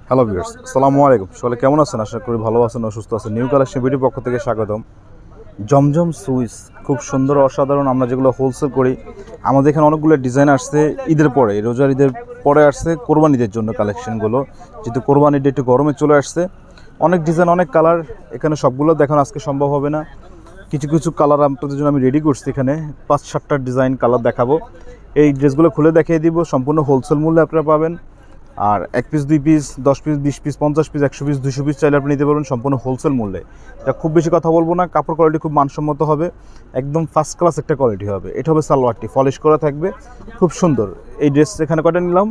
Hello viewers, আসসালামু আলাইকুম। সকলে কেমন আছেন? আশা করি ভালো আছেন ও সুস্থ আছেন। নিউ কালেকশন ভিডিওর পক্ষ থেকে স্বাগতম। জমজম সুইস খুব সুন্দর, অসাধারণ। আমরা যেগুলো হোলসেল করি, আমাদের এখানে অনেকগুলো ডিজাইন আসছে ঈদের পরে, রোজার ঈদের পরে আসছে কোরবানি ঈদের জন্য কালেকশনগুলো। যেহেতু কোরবানি ঈদ একটু গরমে চলে আসছে, অনেক ডিজাইন, অনেক কালার। এখানে সবগুলো দেখানো আজকে সম্ভব হবে না। কিছু কিছু কালার আপনাদের জন্য আমি রেডি করছি। এখানে 5-7টা ডিজাইন কালার দেখাবো। এই ড্রেসগুলো খুলে দেখিয়ে দিব। সম্পূর্ণ হোলসেল মূল্যে আপনারা পাবেন। আর 1 piece, 2 piece, 10 piece, 20 piece, 50 piece, 100 piece, 200 piece চাইলে আপনি নিতে পারবেন সম্পূর্ণ হোলসেল মূল্যে। এটা খুব বেশি কথা বলবো না, কাপড় কোয়ালিটি খুব মানসম্মত হবে, একদম ফার্স্ট ক্লাস একটা কোয়ালিটি হবে। এটা হবে সালোয়ারটি, পলিশ করা থাকবে, খুব সুন্দর। এই ড্রেস এখানে কয়টা নিলাম?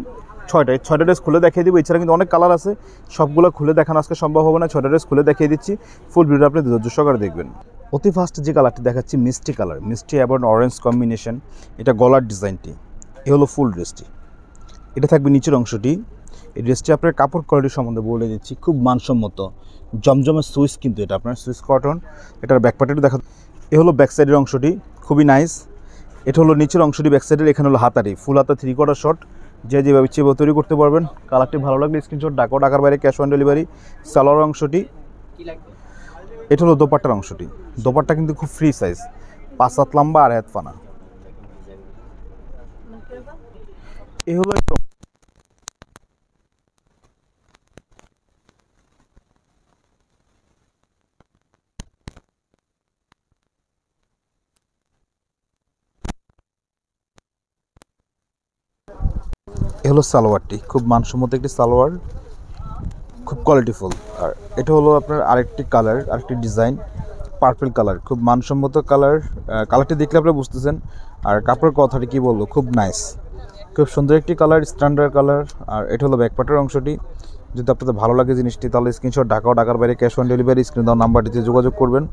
6টা ড্রেস খুলে দেখিয়ে দিব। এছাড়া কিন্তু অনেক কালার আছে, সবগুলো খুলে দেখানো আজকে সম্ভব হবে না। 6টা ড্রেস খুলে দেখিয়ে দিচ্ছি, ফুল ভিডিও আপনি ধৈর্য সহকারে দেখবেন। অতি ফার্স্ট যে কালারটি দেখাচ্ছি মিষ্টি কালার, মিষ্টি এবং অরেঞ্জ কম্বিনেশন। এটা গলার ডিজাইনটি, এ হলো ফুল ড্রেসটি। এটা থাকবে নিচের অংশটি। এই ড্রেসটি আপনার কাপড় কোয়ালিটি সম্বন্ধে বলে দিচ্ছি, খুব মানসম্মত। জমজমের সুইস, কিন্তু এটা আপনার সুইস কটন। এটার ব্যাক পার্টটি দেখা, এ হলো ব্যাক সাইডের অংশটি, খুবই নাইস। এটা হলো নিচের অংশটি ব্যাক সাইডের। এখানে হলো হাতারি, ফুল হাতা 3/4 শর্ট। যে যেভাবে ইচ্ছে তৈরি করতে পারবেন। কালারটি ভালো লাগলে স্ক্রিনশট ডাকো, টাকার বাইরে ক্যাশ অন ডেলিভারি। সালোয়ার অংশটি, এটা হলো দোপাট্টার অংশটি। দোপাট্টা কিন্তু খুব ফ্রি সাইজ, 5 হাত লম্বা আর 1 হাত ফানা। এ হলো এ হলো সালোয়ারটি, খুব মানসম্মত একটি সালোয়ার, খুব কোয়ালিটিফুল। আর এটা হলো আপনার আরেকটি কালার, আরেকটি ডিজাইন, পার্পল কালার, খুব মানসম্মত কালার। কালারটি দেখলে আপনারা বুঝতেছেন। আর কাপড়ের কথাটি কী বলবো, খুব নাইস, খুব সুন্দর একটি কালার, স্ট্যান্ডার্ড কালার। আর এটা হলো ব্যাকপার্টের অংশটি। যদি আপনাদের ভালো লাগে জিনিসটি, তাহলে স্ক্রিনশট ঢাকা ও ঢাকার বাইরে ক্যাশ অন ডেলিভারি স্ক্রিন দেওয়া নাম্বারটিতে যোগাযোগ করবেন।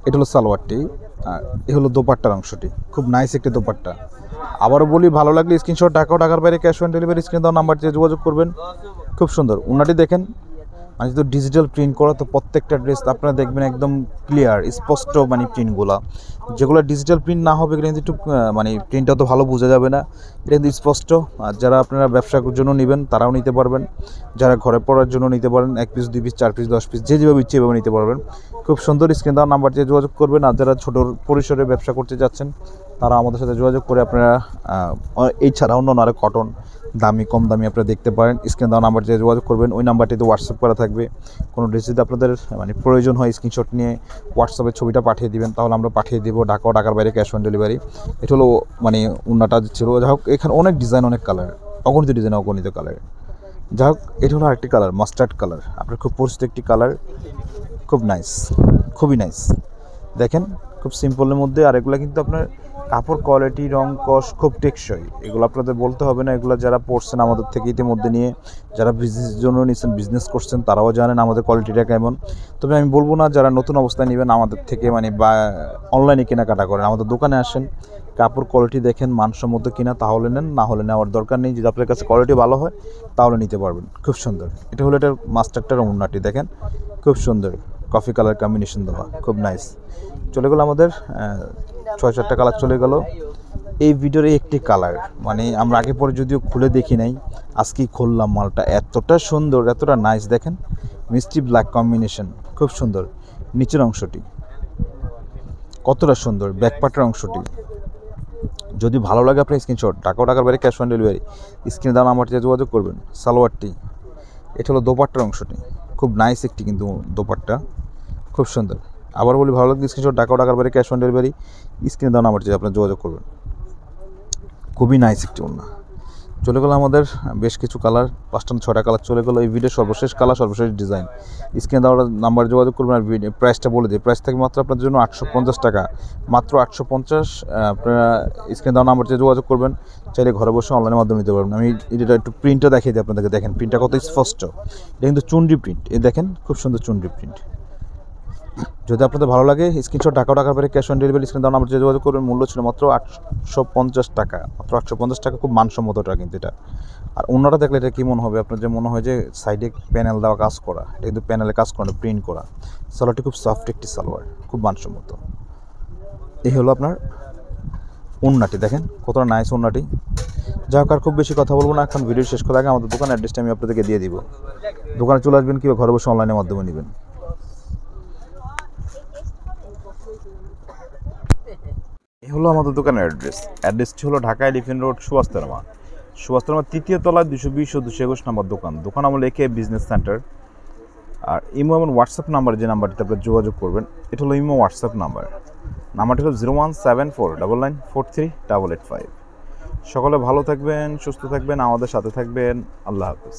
এটা হলো সালোয়ারটি। আর এ হলো দোপাট্টার অংশটি, খুব নাইস একটি দোপাট্টা। আবারও বলি, ভালো লাগলে স্ক্রিনশট ঢাকা ও ঢাকার বাইরে ক্যাশ অন ডেলিভারি স্ক্রিন দেওয়া নাম্বারটিতে যোগাযোগ করবেন। খুব সুন্দর ওনাটি দেখেন। মানে যেহেতু ডিজিটাল প্রিন্ট করা, তো প্রত্যেকটা ড্রেস আপনারা দেখবেন একদম ক্লিয়ার, স্পষ্ট, মানে প্রিন্টগুলো। যেগুলো ডিজিটাল প্রিন্ট না হবে, কিন্তু একটু মানে প্রিন্টটা তো ভালো বোঝা যাবে না। এটা কিন্তু স্পষ্ট। আর যারা আপনারা ব্যবসার জন্য নেবেন তারাও নিতে পারবেন, যারা ঘরে পড়ার জন্য নিতে পারেন, 1 পিস, 2 পিস, 4 পিস, 10 পিস, যে যেভাবে ইচ্ছে এভাবে নিতে পারবেন। খুব সুন্দর স্ক্রিন দেওয়ার নাম্বারটিতে যোগাযোগ করবেন। আর যারা ছোটোর পরিসরে ব্যবসা করতে যাচ্ছেন, তারা আমাদের সাথে যোগাযোগ করে আপনারা এছাড়া অন্য আরও কটন, দামি, কম দামি আপনারা দেখতে পারেন। স্ক্রিন দেওয়া নাম্বারটিতে যোগাযোগ করবেন। ওই নাম্বারটিতে হোয়াটসঅ্যাপ করা থাকবে। কোনো ড্রেস যদি আপনাদের মানে প্রয়োজন হয়, স্ক্রিনশট নিয়ে হোয়াটসঅ্যাপে ছবিটা পাঠিয়ে দিবেন, তাহলে আমরা পাঠিয়ে দেবো ঢাকা ও ঢাকার বাইরে ক্যাশ অন ডেলিভারি। এটা হলো মানে উন্নাটা ছিল। যাই হোক, এখানে অনেক ডিজাইন, অনেক কালার, অগণিত ডিজাইন, অগণিত কালার। যাই হোক, এটা হলো আরেকটি কালার, মাস্টার্ড কালার, আপনার খুব পরিচিত একটি কালার, খুব নাইস, খুবই নাইস। দেখেন, খুব সিম্পলের মধ্যে। আর এগুলো কিন্তু আপনার কাপড় কোয়ালিটি, রং, কস খুব টেকসই। এগুলো আপনাদের বলতে হবে না। এগুলো যারা পড়ছেন আমাদের থেকে ইতিমধ্যে নিয়ে, যারা বিজনেসের জন্য নিচ্ছেন, বিজনেস করছেন, তারাও জানেন আমাদের কোয়ালিটিটা কেমন। তবে আমি বলবো না যারা নতুন অবস্থায় নেবেন আমাদের থেকে, মানে বা অনলাইনে কেনাকাটা করেন, আমাদের দোকানে আসেন, কাপড় কোয়ালিটি দেখেন মানসম্মত কিনা, তাহলে নেন, না হলে নেওয়ার দরকার নেই। যদি আপনার কাছে কোয়ালিটি ভালো হয় তাহলে নিতে পারবেন। খুব সুন্দর। এটা হলো এটার মাস্টারটার ওড়নাটি, দেখেন খুব সুন্দর, কফি কালার কম্বিনেশন দেওয়া, খুব নাইস। চলে গেল আমাদের 6-7টা কালার চলে গেল। এই ভিডিওর একটি কালার, মানে আমরা আগে পরে যদিও খুলে দেখি নাই, আজকেই খুললাম। মালটা এতটা সুন্দর, এতটা নাইস। দেখেন, মিষ্টি ব্ল্যাক কম্বিনেশন, খুব সুন্দর। নিচের অংশটি কতটা সুন্দর, ব্যাকপার্টের অংশটি। যদি ভালো লাগে আপনার স্ক্রিনশট, টাকার বাইরে ক্যাশ অন ডেলিভারি স্ক্রিনে দেওয়া নাম্বারটিতে যোগাযোগ করবেন। সালোয়ারটি, এটা হলো দোপাট্টার অংশটি, খুব নাইস একটি কিন্তু দোপাট্টা, খুব সুন্দর। আবার বলি, ভালো লাগলে স্ক্রিনশট টাকার বাইরে ক্যাশ অন ডেলিভারি স্ক্রিনে দেওয়া নাম্বারটিতে আপনার যোগাযোগ করবেন। খুবই নাইস একটি ওড়না। চলে গেলো আমাদের বেশ কিছু কালার, 5-6টা কালার চলে গেলো। এই ভিডিও সর্বশেষ কালার, সর্বশেষ ডিজাইন। স্ক্রিনে দেওয়া নাম্বারে যোগাযোগ করবেন। আর প্রাইসটা বলে দিই, প্রাইস থাকে মাত্র আপনাদের জন্য 850 টাকা, মাত্র 850। আপনারা স্ক্রিনে দেওয়া নাম্বারটিতে যোগাযোগ করবেন। চাইলে ঘরে বসে অনলাইনের মাধ্যমে নিতে পারবেন। আমি এটা একটু প্রিন্টটা দেখিয়ে দিই আপনাদেরকে। দেখেন প্রিন্টটা কত স্পষ্ট। এটা কিন্তু চুনরি প্রিন্ট, এই দেখেন খুব সুন্দর চুনরি প্রিন্ট। যদি আপনাদের ভালো লাগে স্ক্রিনশট টাকার বাইরে ক্যাশ অন ডেলিভারি স্ক্রিন দেওয়া নাম্বারে যোগাযোগ করবেন। মূল্য ছিল মাত্র 850 টাকা, মাত্র 850 টাকা, খুব মানসম্মতটা কিন্তু এটা। আর অন্যটা দেখলে এটা কী মনে হবে আপনার, যে মনে হয় যে সাইডে প্যানেল দেওয়া কাজ করা, এটা কিন্তু প্যানেলে কাজ করা, প্রিন্ট করা। সালোয়ারটি খুব সফট একটি সালোয়ার, খুব মানসম্মত। এই হলো আপনার ওন্নাটি দেখেন কতটা নাইস ওন্নাটি। যাই হোক আর খুব বেশি কথা বলবো না, এখন ভিডিও শেষ করার আগে আমাদের দোকান অ্যাড্রেসটা আমি আপনাদেরকে দিয়ে দিব। দোকানে চলে আসবেন কিংবা ঘরে বসে অনলাইনের মাধ্যমে নেবেন। এই হলো আমাদের দোকানের অ্যাড্রেসটি হলো ঢাকা এলিফ্যান্ট রোড, সুভাষতলা 3য় তলায় 220 ও 221 নম্বর দোকান আমল একে বিজনেস সেন্টার। আর ইমো এবং হোয়াটসঅ্যাপ নাম্বার, যে নাম্বারটিতে আপনারা যোগাযোগ করবেন, এটা হলো ইমো হোয়াটসঅ্যাপ নাম্বারটি হলো 0174999438885। সকলে ভালো থাকবেন, সুস্থ থাকবেন, আমাদের সাথে থাকবেন। আল্লাহ হাফেজ।